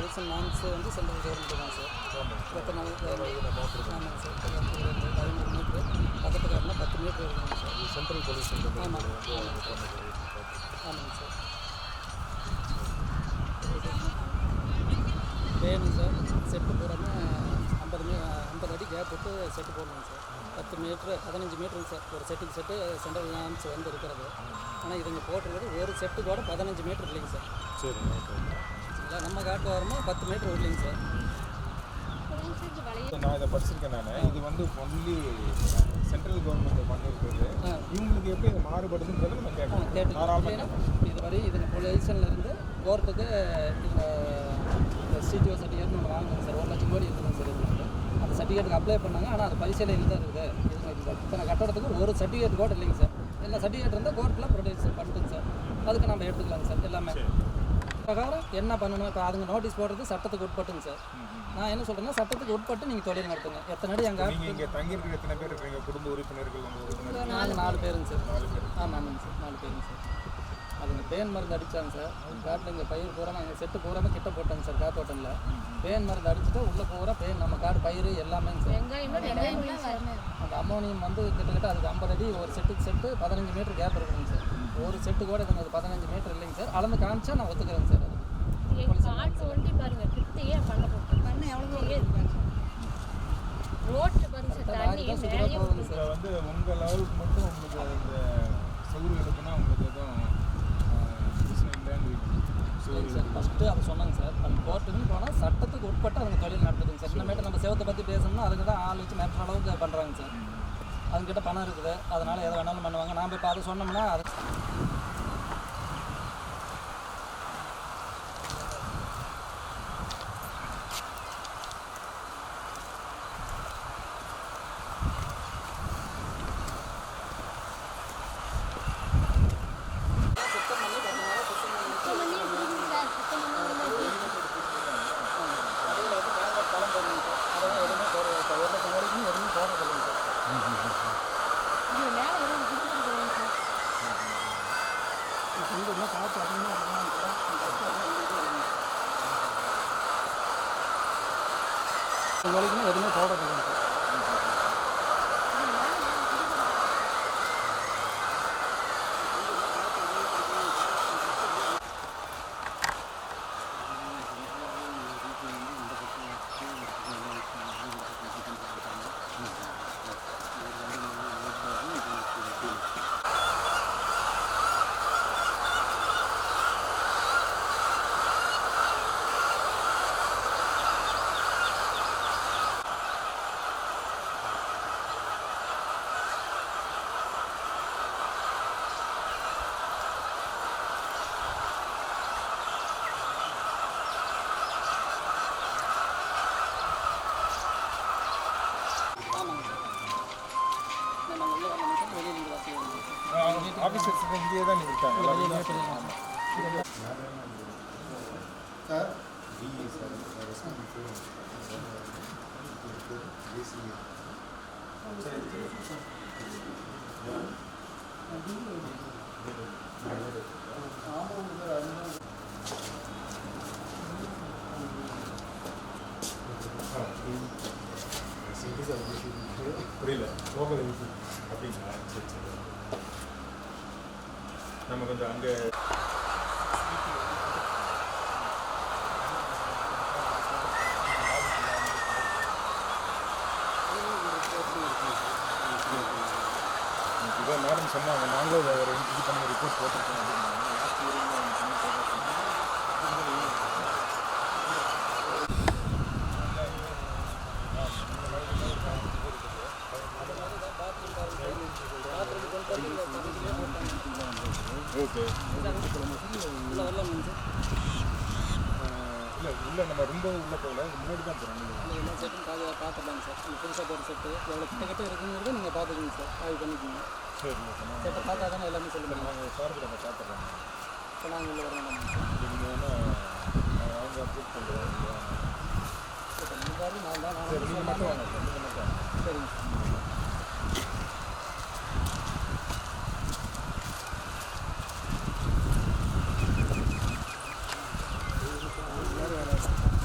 Pollution norms வந்து central government தான் sir. ஆமாங்க சார். 13 மீட்ரு பக்கத்துக்கு வரணும் 10 மீட்ரு இருக்குங்க சார். சென்ட்ரல் பொல்யூஷன் ஆமாம் ஆமாங்க சார். வேணும் சார். செட்டு போடாமல் 50 அடி கேப் விட்டு செட்டு போடணும் சார். 10 metre 15 மீட்டருங்க sir. ஒரு செட்டுக்கு செட்டு சென்ட்ரல் நாம்ஸ் வந்து இருக்கிறது. ஆனால் இதுங்க போட்டிருக்கிறது ஒரு செட்டு கூட 15 மீட்ரு இல்லைங்க சார். சரி சரிங்களா? நம்ம காட்டு வரமாக 10 மீட்ரு இல்லைங்க சார். நான் இதை படிச்சிருக்கேன். நான் இது வந்து ஒன்லி சென்ட்ரல் கவர்மெண்ட் பண்ணியிருக்கிறது. இவங்களுக்கு எப்படி இது மாறுபடுதுன்றது நம்ம கேட்கலாம். இதுவரை இதுங்க பொல்யூஷன்லேருந்து கோர்ட்டுக்கு இந்த சிடிஓ சர்டிஃபிகேட்னு ஒன்று வாங்குங்க சார். 1 லட்சம் கோடி இருக்குதுங்க சார். இதுக்கு அந்த சர்டிஃபிகேட்டுக்கு அப்ளை பண்ணாங்க. ஆனால் அது பரிசீலனையில் தான் இருக்குது. இதுங்க இத்தனை கட்டடத்துக்கு ஒரு சர்டிஃபிகேட் கூட இல்லைங்க சார். எல்லா சர்டிஃபிகேட் இருந்தால் கோர்ட்டில் ப்ரொடியூஸ் பண்ணுங்க சார். அதுக்கு நம்ம எடுத்துக்கலாங்க சார். எல்லாமே பிரகாரம் என்ன பண்ணணும். இப்போ அதுங்க நோட்டீஸ் போடுறது சட்டத்துக்கு உட்பட்டுங்க சார். நான் என்ன சொல்கிறேன்னா சட்டத்துக்கு உட்பட்டு நீங்கள் தொழில் நடத்துங்க. எத்தனை அடி எங்கள் இங்கே தங்கியிருக்கிற எத்தனை பேர் இருக்கீங்க? குடும்ப உறுப்பினர்கள் நாங்கள் 4 பேருங்க சார். ஆமாங்க சார். 4 பேருங்க சார். அதுங்க பேன் மருந்து அடித்தாங்க சார். காட்டில் இங்கே பயிர் பூரா நாங்கள் செட்டு பூராமல் கிட்ட போட்டாங்க சார். காத்தோட்டனில் பேன் மருந்து அடிச்சுட்டு உள்ளே பூரா பேன் நம்ம காடு பயிர் எல்லாமே சார். அந்த அமோனியம் வந்து கிட்டத்தட்ட அதுக்கு 50 அடி ஒரு செட்டுக்கு செட்டு 15 மீட்டர் கேப் இருக்குங்க சார். ஒரு செட்டு கூட இதுங்க 15 மீட்டர் இல்லைங்க சார். அளந்து காமிச்சா நான் ஒத்துக்கிறேங்க சார். வந்து உங்கள் லெவலுக்கு மட்டும் உங்களுக்கு அந்த சவுறு எடுக்குன்னா உங்களுக்கு எதுவும் பிரச்சனை இல்லைன்னு சார். ஃபஸ்ட்டு அதை சொன்னாங்க சார். அந்த கோர்ட்டுக்குன்னு போனால் சட்டத்துக்கு உட்பட்டு அதுங்க தொழில் நடத்துதுங்க சார். இன்னமேட்டு நம்ம சேவத்தை பற்றி பேசணும்னா அதுக்கு தான் ஆள் வச்சு மிரட்டுற அளவுக்கு பண்ணுறாங்க சார். அதுங்கிட்ட பணம் இருக்குது. அதனால் எதை வேணாலும் பண்ணுவாங்க. நாம் இப்போ அதை சொன்னோம்னா அது வரைக்கும் எதுவுமே போடுறது இல்லைங்க சார். ஆஃபீஸர்ஸ் இங்கேயே தான் இருக்காங்க சார். புரியல லோக்கல் அப்படிங்களா? சரி சரி. நம்ம கொஞ்சம் அங்கே இதான் மேடம் சொன்னாங்க. நாங்களும் ஒரு இது பண்ணி ரிப்போர்ட் போட்டிருக்கோம் அப்படின்னாங்க. ஓகே இல்லை வரலாம் சார். இல்லை நம்ம ரொம்ப உள்ளே போகல. முன்னாடி தான் போகிறோம். இல்லை எல்லா செட்டும் பார்த்துட்டாங்க சார். நீங்கள் புதுசாக போகிற செட்டு எவ்வளோ கிட்ட இருக்குங்கிறத நீங்கள் பார்த்துக்கோங்க சார். ஆய்வு பண்ணிக்கோங்க. சரி செட்டை பார்த்தா தானே எல்லாமே சொல்லுங்கள். நாங்கள் சார்பில் நம்ம பார்த்துட்றோம். இப்போ நாங்கள் உள்ள வரணும் நீங்கள் வேணால் அவங்க அப்ரூவ் பண்ணுறோம். நான் தான் சரி நீங்கள் மட்டும் வாங்க. நீங்கள் மட்டும் சரிங்க. வேறு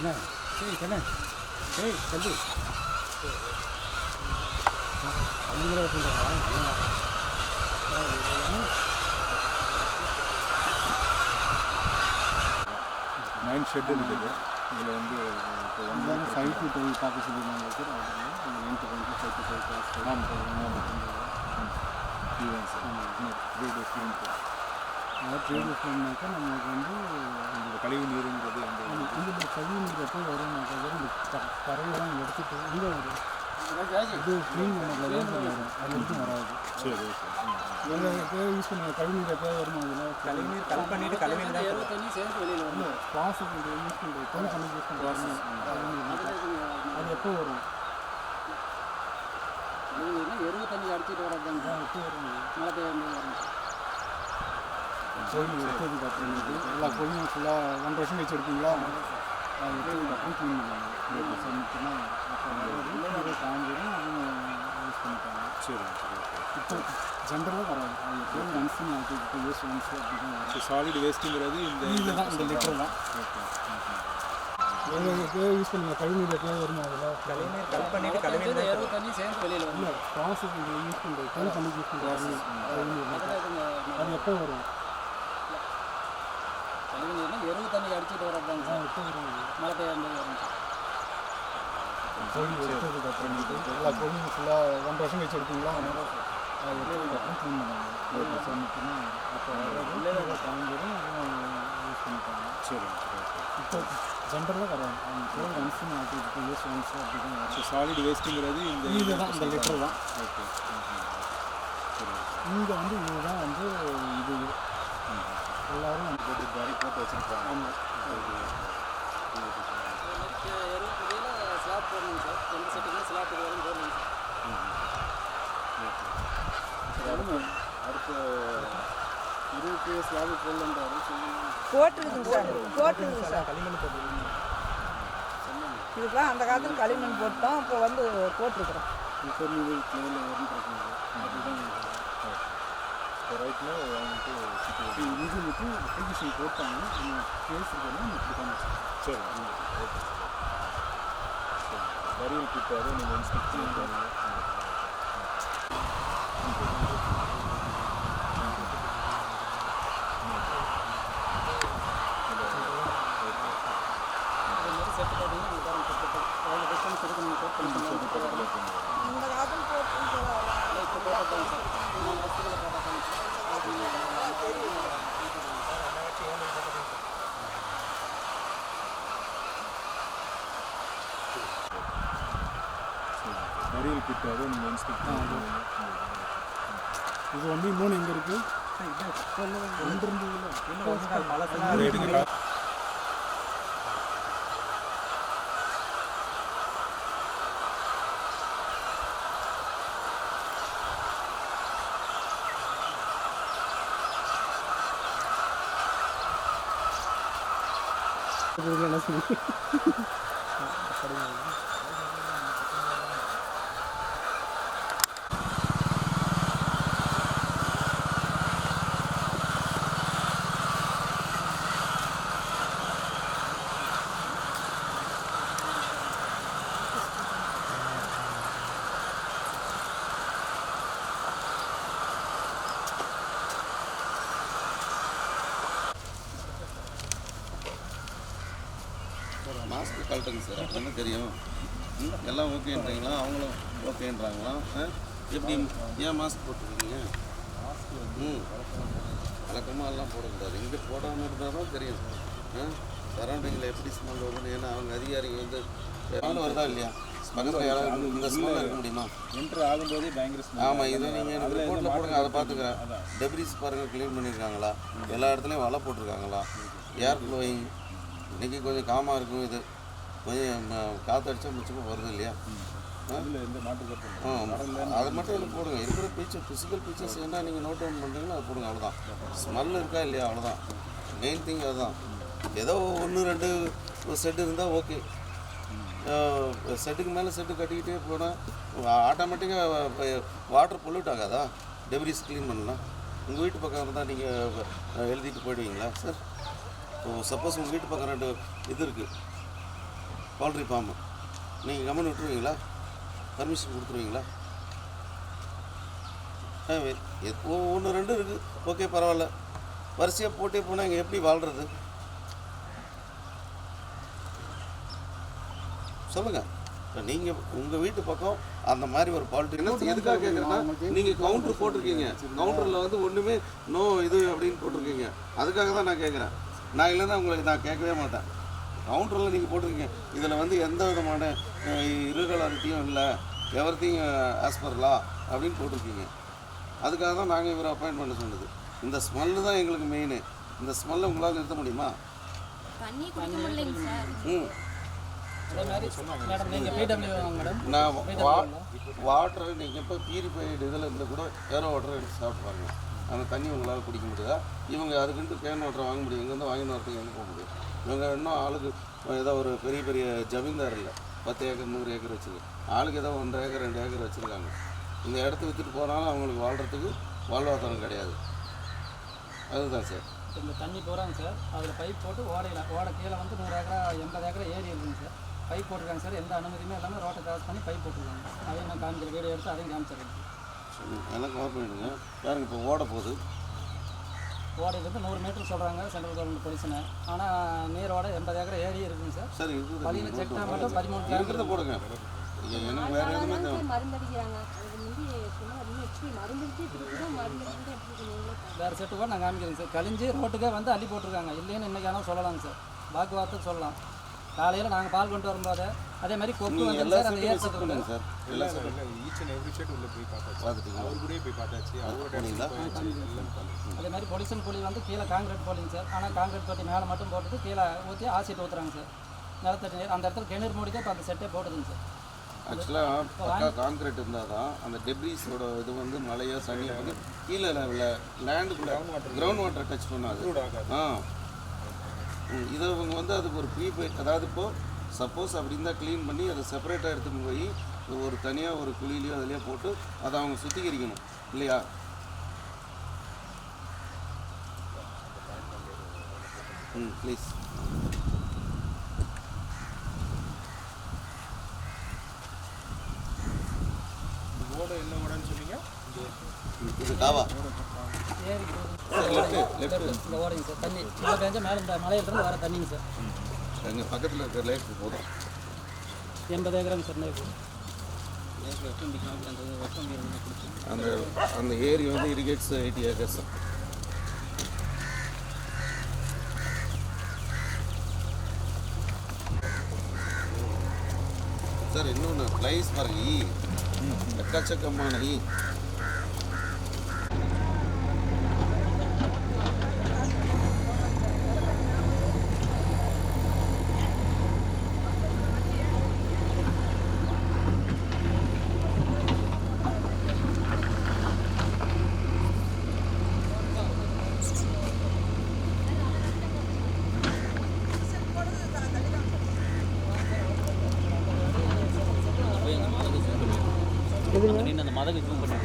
சரி கண்ணே சரி தம்பி அவங்களே சொல்கிறாங்க நைன் ஷெட் இருக்குது இதில் வந்து இப்போ வந்து சைட்டு போய் பார்க்க சொல்லியிருந்தாங்க சார் அவங்க 9 to 5 சைட்டு போய் கிளாஸ் த்ரீ டேஸ் த்ரீ டேஸ்னாக்கா நமக்கு வந்து இந்த கழிவு நீருங்கிறது அந்த இந்த கழிவு நீர் எப்போ வரும்னாக்கா இந்த கரையெல்லாம் எடுத்துட்டு இங்கே வரும் இது க்ளீன் பண்ணல தான் வரும் அது வரைக்கும் வராது சரி எப்போ யூஸ் பண்ணுவாங்க கழிவு நீர் எப்போ வரும் அதில் கழிவுநீர் கல் பண்ணிட்டு கழிவுநீர் தான் எருவு தண்ணி சேர்ந்து வெளியில் வரும். ப்ராசஸ் யூஸ் பண்ணுறது தொழில் பண்ணி யூஸ் பண்ணுறாங்க அது எப்போ வரும் எருவு தண்ணி அடிச்சிட்டு வர்றதுங்க எப்போ வரும் மழை பெய்யும் வரும். கோயில் எடுத்ததுக்கு அப்புறம் எல்லா கோயிலும் ஃபுல்லாக 1 வருஷம் கழிச்சு எடுப்பீங்களா அது எடுத்ததுக்கு அப்புறம் க்ளீன் பண்ணுவாங்க சமைச்சுன்னா அப்புறம் காஞ்சிடும் அதுவும் யூஸ் பண்ணிப்பாங்க சரி சரி இப்போ ஜென்ரலாக வராது அது எப்போ ஒன்ஸுன்னு ஆகுது இப்போ யூஸ் ஒன்ஸ் அப்படி தான் வரும் சாலிட் வேஸ்ட்டுங்கிறது இந்த இதில் தான் இந்த லிட்டர் தான் எப்போ யூஸ் பண்ணுங்க கழிவுநீர் எப்போ வருமா அதில் கழிவுநீர் கல் பண்ணிட்டு கழிவுநீர் தான் எருவு தண்ணி சேர்ந்து வெளியில் வரும். இல்லை ப்ராசஸ் யூஸ் பண்ணுறது தொழில் பண்ணி யூஸ் பண்ணுறாங்க அது எப்போ வரும் கழிவு நீர்னா எருவு தண்ணி அடிச்சிட்டு வர்றதுங்க சார். எப்போ வரும் மழை பெய்யும் வரும் சார். கோயில் எடுத்ததுக்கு அப்புறம் எல்லா கோயிலும் ஃபுல்லாக 1 வருஷம் கழிச்சு எடுப்பீங்களா அது எடுத்ததுக்கு அப்புறம் க்ளீன் பண்ணுவாங்க சமைச்சுன்னா அப்போ வர்றது காஞ்சிடும் அதுவும் யூஸ் பண்ணிப்பாங்க சரி இப்போ ஜென்ரலாக வராது அவங்க கோயில் ஒன்ஸுன்னு ஆகுது இப்போ யூஸ் ஒன்ஸ் அப்படி தான் வரும் சாலிட் வேஸ்ட்டுங்கிறது இந்த இதுதான் இந்த லிட்டர் தான் ஓகே சரி இங்கே வந்து இதுதான் வந்து இது எல்லாரும் வந்து போட்டு பேரி போட்டு வச்சுருப்பாங்க ஆமாம் எருவு தண்ணியில் ஸ்லாப் போடணும் சார். எந்த செட்டுக்குமே ஸ்லாப் வரும் போடணும் சார். அடுத்த இருபது ஸ்லாப் போடலன்றாரு சொல்லுங்க. போட்டுருக்குங்க சார் போட்டுருக்குங்க சார் களிமண் போட்டு இதுக்கெல்லாம் அந்த காலத்தில் களிமண் போட்டோம் இப்போ வந்து போட்டிருக்கிறோம் இப்போ நீங்கள் கிளேயில் வரும்னு பிரச்சனை அதுதான் ரைட்டில் அவங்களுக்கு இது மட்டும் அப்ளிகேஷன் போட்டாங்க நம்ம கேஸ் இருக்கணும் இப்படி தான் சரி ஓகே சரி வரியல் கிட்டாரு நீங்கள் இன்ஸ்பெக்ட் பண்ணுங்க அதே மாதிரி செட்டு பார்த்தீங்கன்னா உங்களுக்கு பாருங்க எவ்வளோ டிஸ்டன்ஸ் இருக்கு நீங்கள் போட் பண்ணி இந்த காலத்தில் போட்டு இப்போ போட்டாங்க சார். 3 வருஷத்துக்குள்ள போட்டாங்க வரியல் கிட்டாரு நீங்கள் இன்ஸ்பெக்ட் பண்ணுங்க இது வந்து இன்னொன்று எங்கே இருக்குது ஒன்று இருந்ததுல ரேட்டுங்க என்ன சொல்லி மாஸ்க் கழட்டுங்க சார் அப்போ என்ன தெரியும் எல்லாம் ஓகேன்றீங்களா அவங்களும் ஓகேன்றாங்களா எப்படி ஏன் மாஸ்க் போட்டுருக்கீங்க வழக்கமாக எல்லாம் போடக்கூடாது இங்கே போடாமல் இருந்தால் தான் தெரியும் சரௌண்டிங்கில் எப்படி ஸ்மெல் வரும்னு ஏன்னா அவங்க அதிகாரிங்க வந்து ஸ்மெல் வருதா இல்லையா பக்கத்தில் யாராவது இந்த ஸ்மெல் இருக்க முடியுமா என்ட்ரு ஆகும்போதே பயங்கர ஸ்மெல் ஆமாம் இதை நீங்கள் ரிப்போர்ட்டில் போடுங்க அதை பார்த்துக்கிறேன் டெப்ரிஸ் பாருங்கள் க்ளீன் பண்ணியிருக்காங்களா எல்லா இடத்துலையும் வலை போட்டிருக்காங்களா ஏர் ஃப்ளோயிங் இன்றைக்கி கொஞ்சம் காமாக இருக்கும் இது கொஞ்சம் காற்றடிச்சா மிச்சமாக வருது இல்லையா அதில் எந்த மாட்டு கட்டு அது மட்டும் இதில் போடுங்க இருக்கிற ஃபிசிக்கல் பிக்சர்ஸ் என்ன நீங்கள் நோட் டவுன் பண்ணுறீங்களோ அதை போடுங்க அவ்வளோதான் ஸ்மெல் இருக்கா இல்லையா அவ்வளோதான் மெயின் திங் அதுதான் ஏதோ 1-2 செட்டு இருந்தால் ஓகே செட்டுக்கு மேலே செட்டு கட்டிக்கிட்டே போனால் ஆட்டோமேட்டிக்காக வாட்டர் பொல்யூட் ஆகாதா டெப்ரிஸ் க்ளீன் பண்ணலாம் உங்கள் வீட்டு பக்கம் இருந்தால் நீங்கள் எழுதிட்டு போயிடுவீங்களா சார் சப்போஸ் உங்கள் வீட்டு பக்கம் 2 இது இருக்குது பவுல்ட்ரி ஃபார்மு. நீங்கள் கம்மன் விட்டுருவீங்களா? பர்மிஷன் கொடுத்துருவீங்களா? ஒன்று ரெண்டு இருக்குது, ஓகே பரவாயில்ல. வரிசையாக போட்டே போனால் இங்கே எப்படி வாழ்கிறது சொல்லுங்கள். இப்போ நீங்கள் உங்கள் வீட்டு பக்கம் அந்த மாதிரி ஒரு பாலிட்டிக்ஸ் எதுக்காக கேட்குறேன்னா, நீங்கள் கவுண்டர் போட்டிருக்கீங்க, கவுண்டரில் வந்து ஒன்றுமே நோ இது அப்படின்னு போட்டிருக்கீங்க. அதுக்காக தான் நான் கேட்குறேன். நான் இல்லைன்னா உங்களுக்கு நான் கேட்கவே மாட்டேன். கவுண்டரில் நீங்கள் போட்டிருக்கீங்க, இதில் வந்து எந்த விதமான irregularity-யும் இல்லை, எவ்ரிதிங் ஆஸ் பர் லா அப்படின்னு போட்டிருக்கீங்க. அதுக்காக தான் நாங்கள் இவரை அப்பாயின்ட் பண்ண சொன்னது. இந்த ஸ்மெல்லு தான் எங்களுக்கு மெயின். இந்த ஸ்மெல்லை உங்களால் நிறுத்த முடியுமா? அதே மாதிரி மேடம் நீங்கள் பிடபிள்யூ மேடம், நான் வாட்டர் நீங்கள் இப்போ பியூரிஃபைடு இதில் இருந்து கூட ஏரோ வாட்டர் எடுத்து சாப்பிட்டு பாருங்க. அந்த தண்ணி உங்களால் குடிக்க முடியுதா? இவங்க அதுக்குன்ட்டு கேன் வாட்டர் வாங்க முடியும். இங்கேருந்து வாங்கிட்டு வரதுக்கு எங்கே போக முடியும்? இவங்க இன்னும் ஆளுக்கு ஏதோ ஒரு பெரிய பெரிய ஜமீன்தார் இல்லை, 10 ஏக்கர் 100 ஏக்கர் வச்சுருக்கு. ஆளுக்கு ஏதோ 1 ஏக்கர் 2 ஏக்கர் வச்சுருக்காங்க. இந்த இடத்த விற்றுட்டு போனாலும் அவங்களுக்கு வாழ்கிறதுக்கு வாழ்வாதாரம் கிடையாது. அதுதான் சார். இந்த தண்ணி போகிறாங்க சார், அதில் பைப் போட்டு ஓடை கீழே வந்து 100 ஏக்கரா 80 ஏக்கரா ஏரி இருக்குங்க சார். பைப் போட்டிருக்காங்க சார், எந்த அனுமதியுமே இல்லாமல் ரோட்டை கிராஸ் பண்ணி பைப் போட்டிருக்காங்க. அதையும் நான் காமிக்கிற வீடியோ எடுத்து அதையும் காமிச்சிருக்கேன். எல்லாம் கவர் பண்ணிவிடுங்க. பாருங்க இப்போ ஓட போகுது. ஓடையிலேருந்து 100 மீட்டர் சொல்கிறாங்க சென்ட்ரல் கவர்மெண்ட் பொலிஷனை. ஆனால் நீரோட 80 ஏக்கரா ஏரி இருக்குங்க சார். சரி இது பதினஞ்சு செக்டர் மட்டும் 13 இருக்கிறத போடுங்க. எனக்கு வேறு எதுவுமே தேவை. வேறு செட்டு கூட நான் காமிக்கிறேங்க சார். கழிஞ்சு ரோட்டுக்கே வந்து அள்ளி போட்டிருக்காங்க. இல்லைன்னு இன்றைக்கான சொல்லலாங்க சார், வாக்குவாதத்துக்கு சொல்லலாம். காலையில் நாங்கள் பால் கொண்டு வரும்போது அதே மாதிரி கொக்கு வந்து சார் அந்த ஏர் செட்டு பண்ணுங்க சார். எல்லா ஈச் அண்ட் எவ்ரி ஷெட் உள்ள போய் பார்த்தாச்சு. அவர் கூட போய் பார்த்தாச்சு. அவரோட அதே மாதிரி பொலிஷன் குழி வந்து கீழே காங்கிரீட் போலிங்க சார். ஆனால் காங்கிரீட் தொட்டி மேலே மட்டும் போட்டுட்டு கீழே ஊற்றி ஆசிட் ஊற்றுறாங்க சார். நிலத்தடி நீர் அந்த இடத்துல கிணறு மூடிக்கே இப்போ அந்த செட்டே போடுதுங்க சார். ஆக்சுவலாக பக்கா காங்கிரீட் இருந்தால் தான் அந்த டெப்ரிஸோட இது வந்து மழையோ சனியோ வந்து கீழே லேண்டுக்குள்ளே கிரவுண்ட் வாட்டரை டச் பண்ணாது. இதை இவங்க வந்து அதுக்கு ஒரு ப்ரீபெய்ட், அதாவது இப்போது சப்போஸ் அப்படி இருந்தால் க்ளீன் பண்ணி அதை செப்பரேட்டாக எடுத்துன்னு போய் ஒரு தனியாக ஒரு குழியிலையோ அதிலையோ போட்டு அதை அவங்க சுத்திகரிக்கணும் இல்லையா? ப்ளீஸ். ஓட என்ன ஓடன்னு சொன்னீங்க? இது காவா ஏரி இந்த ஓடைங்க சார். தண்ணி மழை பெஞ்சா மேலே இந்த மலையிலிருந்து வர தண்ணிங்க சார். எங்கள் பக்கத்தில் இருக்கிற லேக்கு போதும் 80 ஏக்கராங்க சார். அந்த அந்த ஏரி வந்து இரிகேட்ஸ் 80 ஏக்கர்ஸ். சார் இன்னொன்று ப்ளைஸ் பாருங்க, எக்கச்சக்கமான அந்த மதகு ஜூம் பண்ணி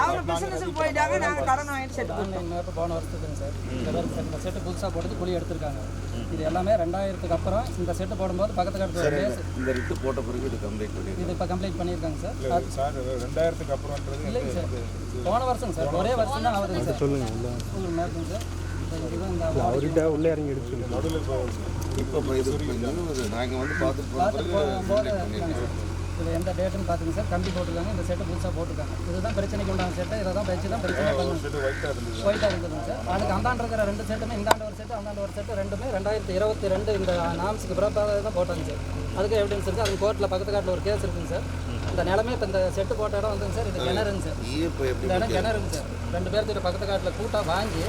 அவங்க பிசினஸுக்கு போயிட்டாங்க. நாங்கள் கடன் வாங்கிட்டு செட்டு போட்டோம். இப்போ போன வருஷத்துக்குங்க சார். இந்த செட்டு புதுசாக போட்டு குழி எடுத்திருக்காங்க. இது எல்லாமே 2000க்கு அப்புறம் இந்த செட்டு போடும்போது பக்கத்து காலத்தில் இந்த ரிட்டு போட்ட பிறகு இது கம்ப்ளீட் பண்ணி இது இப்போ கம்ப்ளீட் பண்ணியிருக்காங்க சார். சார் 2000க்கு அப்புறம்ன்றது இல்லைங்க சார், போன வருஷம் சார். ஒரே வருஷம் தான் ஆகுதுங்க சார். சொல்லுங்கள் உங்களுக்கு மேற்குங்க சார். இதுதான் இந்த அவர்கிட்ட உள்ளே இறங்கி எடுத்து நடுவில் இப்போ இது நாங்கள் வந்து பார்த்துட்டு போகும்போது இது எந்த டேட்டுன்னு பார்த்துங்க சார். கம்பி போட்டிருக்காங்க. இந்த செட்டு புதுசாக போட்டிருக்காங்க. இதுதான் பிரச்சனைக்கு உண்டான செட்டை. இதை தான் வச்சு தான் பிரச்சனை பண்ணுங்க. ஒயிட்டாக இருந்ததுங்க சார். அதுக்கு அந்தாண்டு இருக்கிற 2 செட்டுமே இந்தாண்டு ஒரு செட்டு அந்தாண்டு ஒரு செட்டு ரெண்டுமே 2022 இந்த நாம்ஸுக்கு பிறப்பாக தான் போட்டாங்க சார். அதுக்கு எவிடன்ஸ் இருக்குது. அது கோர்ட்டில் பக்கத்து காட்டில் ஒரு கேஸ் இருக்குங்க சார். இந்த நிலமே இப்போ இந்த செட்டு போட்ட இடம் வந்துங்க சார். இது கிணறுங்க சார். இந்த இடம் கிணறுங்க சார். 2 பேர்த்துக்கிட்ட பக்கத்து காட்டில் கூட்டாக வாங்கி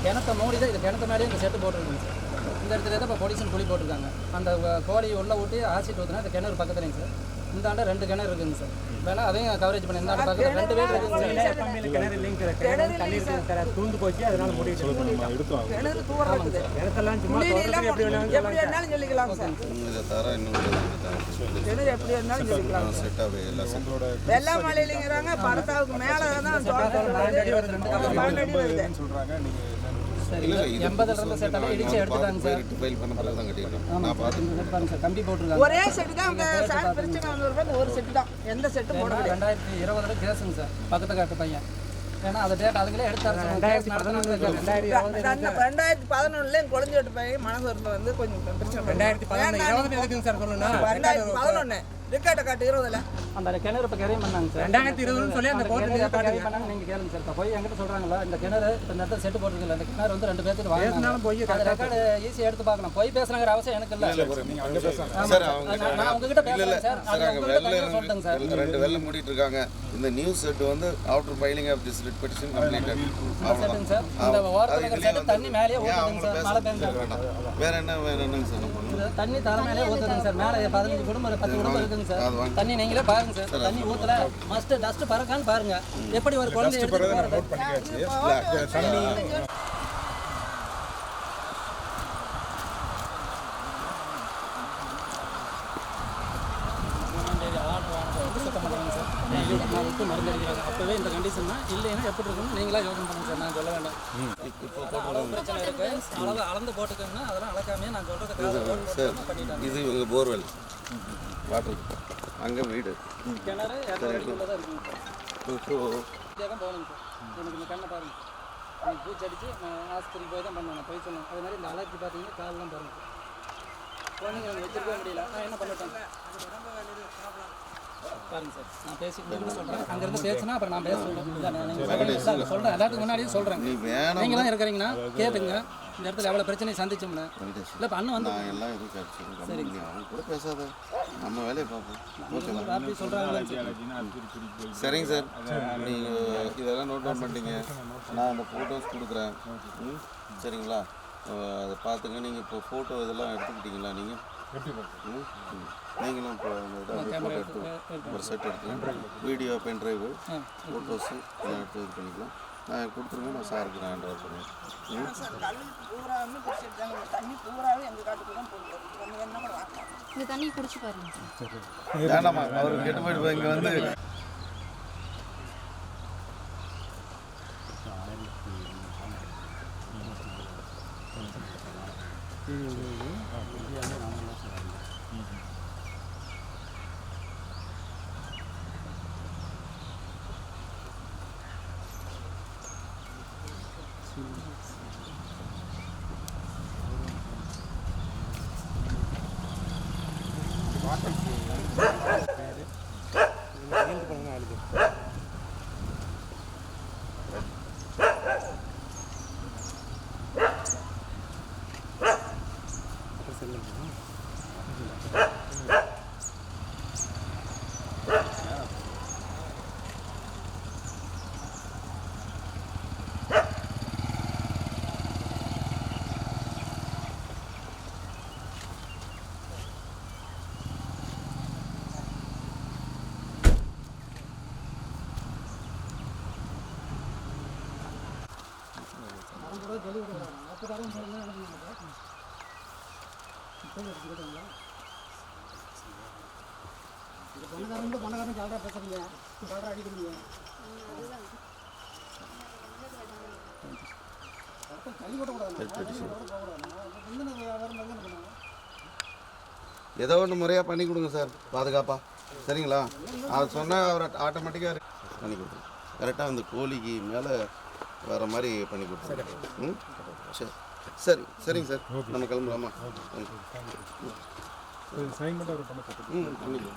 கிணத்தை மூடி தான் இது கிணத்து மேலேயே இந்த செட்டு போட்டிருக்குங்க சார். இந்த இடத்துல தான் இப்போ பொலிஷன் குழி போட்டிருக்காங்க. அந்த கோழி உள்ளே ஊட்டி ஆசிட் ஊற்றினா இந்த கிணறு பக்கத்துலேங்க சார். இந்த ஆண்டு 2 கிணறு இருக்குங்க சார். வேணா அதையும் கவரேஜ் பண்ணி இந்த ஆண்டு பார்க்குறேன் 2 வீடு இருக்குங்க சார். கம்மியில் கிணறு இல்லைங்க சார். கிணறு தண்ணி இருக்குது சார். தூந்து போச்சு, அதனால முடிவு கிணறு தூரம் இருக்குது. கிணத்தெல்லாம் சும்மா குளியெல்லாம் எப்படி வேணாலும் சொல்லிக்கலாம் சார். இதை தர இன்னும் கிணறு எப்படி வேணாலும் சொல்லிக்கலாம். செட் ஆகுது எல்லாம் உங்களோட வெள்ளை மலையிலங்கிறாங்க, படத்தாவுக்கு மேலே தான் தோட்டம் 12 அடி வருது. சொல்றாங்க நீங்க சரி 80ல இருந்து செட்டால இடிச்சு எடுத்துட்டாங்க சார். ஃபைல் பண்ண பிறகு தான் கட்டிட்டோம். நான் பார்த்து பாருங்க சார், கம்பி போட்டுருக்காங்க. ஒரே செட்டு தான் அந்த சார் பிரச்சனை வந்தவர்கள் ஒரு செட்டு தான், எந்த செட்டும் போட முடியாது. 2020ல கேஸுங்க சார், பக்கத்து காட்டு பையன். ஏன்னா அதை டேட் அதுங்களே எடுத்தாரு சார். 2011 என் குழந்தை விட்டு பையன் மனசூரில் வந்து கொஞ்சம் பிரச்சனை 2011 எதுக்குங்க சார் சொல்லணும்னா 2011 ரெக்கார்டை காட்டு 20ல அந்த கிணறு இப்போ கரையும் பண்ணாங்க சார். 2020 சொல்லி அந்த கோர்ட்டு கரையும் பண்ணாங்க. நீங்கள் கேளுங்க சார். இப்போ போய் என்கிட்ட சொல்கிறாங்களா இந்த கிணறு இப்போ இந்த இடத்துல செட்டு போட்டுருக்கல, இந்த கிணறு வந்து 2 பேர்த்துக்கு வாங்கினாலும் போய் அந்த ரெக்கார்டு ஈஸியாக எடுத்து பார்க்கலாம். போய் பேசுகிறாங்கிற அவசியம் எனக்கு இல்லை. சார் அவங்க நான் உங்ககிட்ட பேசுகிறேன் சார். சார் அங்கே வெள்ளை சொல்லிட்டேங்க சார். 2 வெள்ளை மூடிட்டு இருக்காங்க. இந்த நியூஸ் செட் வந்து after filing of this writ petition completed. செட்டுங்க சார். இந்த ஓரத்தில் இருக்கிற செட்டு தண்ணி மேலேயே ஊற்றுதுங்க சார். மழை பெஞ்சா வேற என்னங்க சார் நம்ம பண்ணணும்? தண்ணி தர மேலே ஊற்றுதுங்க சார். மேலே 15 குடும்பம் 10 குடும்பம் இருக்குங்க சார். தண்ணி நீங்களே பாருங்க சார். தண்ணி ஊற்றல மஸ்ட் டஸ்ட் பறக்கான்னு பாருங்க. எப்படி ஒரு குழந்தை எடுத்து போறது? நோட் பண்ணியாச்சு. தண்ணி மருந்து அடிக்கிறாங்க. அப்பவே இந்த கண்டிஷன் தான். இல்லைன்னா எப்படி இருக்குன்னு நீங்களா யோசனை பண்ணுங்க சார். நான் சொல்ல வேண்டாம். அளவு பிரச்சனை இருக்கு. அளவு அளந்து போட்டுக்கோங்கன்னா அதெல்லாம் அளக்காமே நான் சொல்றது பண்ணிட்டாங்க. இது இவங்க போர்வெல் வாட்டர், அங்கே வீடு கிணறு 200 அடிக்குள்ள தான் இருக்குங்க சார். தான் போகணுங்க சார். எனக்கு இந்த கண்ணை பாருங்க. எனக்கு பூச்சடிச்சு நான் ஆஸ்பத்திரிக்கு போய் தான் பண்ணுவேன். போய் சொன்னேன். அதே மாதிரி இந்த அலர்ஜி பார்த்தீங்கன்னா காலெலாம் பாருங்க சார். குழந்தைங்க வச்சிருக்கவே முடியல. நான் என்ன பண்ணிட்டேன் பாருங்க சார். நான் பேசிக்கிட்டு சொல்கிறேன். அங்கேருந்து பேசுனா அப்புறம் நான் பேச சொல்கிறேன். சொல்கிறேன் எல்லாத்துக்கு முன்னாடியும் சொல்கிறேன். நீ வேணாம் நீங்களாம் இருக்கிறீங்கன்னா கேட்டுங்க. இந்த இடத்துல எவ்வளோ பிரச்சனையை சந்திச்சோம்னு இல்லை இப்போ அண்ணன் வந்து நான் எல்லாம் எதுவும் கேட்டு அவங்க கூட பேசாத, நம்ம வேலையை பார்ப்போம். அப்படி சொல்கிறாங்களே. சரிங்க சார், நீங்கள் இதெல்லாம் நோட் டவுன் பண்ணிட்டீங்க. நான் அந்த ஃபோட்டோஸ் கொடுக்குறேன். சரிங்களா, அதை பார்த்துங்க. நீங்கள் இப்போ ஃபோட்டோ இதெல்லாம் எடுத்துக்கிட்டீங்களா? நீங்கள் நீங்களும் இப்போ ஃபோட்டோ எடுத்து ஒரு செட் எடுத்துங்க. வீடியோ பென் ட்ரைவு ஃபோட்டோஸு எல்லாம் எடுத்து இது பண்ணிக்கலாம். நான் கொடுத்துருங்க, நான் சாருக்கு நான் ஹேண்ட் ஓவர் பண்ணுவேன். கல் பூராமே பிடிச்சிருக்காங்க. தண்ணி பூராவே எங்கள் காட்டுக்குள்ள தான் போகுது. நம்ம என்ன கூட வாங்கலாம். இந்த தண்ணி குடிச்சு பாருங்க. வேண்டாமா, அவர் கெட்டு போயிட்டு இங்கே வந்து ஏதோ ஒன்று முறையாக பண்ணி கொடுங்க சார், பாதுகாப்பாக. சரிங்களா, அவர் சொன்னால் அவர் ஆட்டோமேட்டிக்காக பண்ணி கொடுத்துருங்க. கரெக்டாக அந்த கோழிக்கு மேலே வர மாதிரி பண்ணி கொடுத்துருங்க. சரி சரி சரிங்க சார், நம்ம கிளம்பலாமா? சைன் மட்டும் அவர் பண்ண பண்ணிக்கலாம்.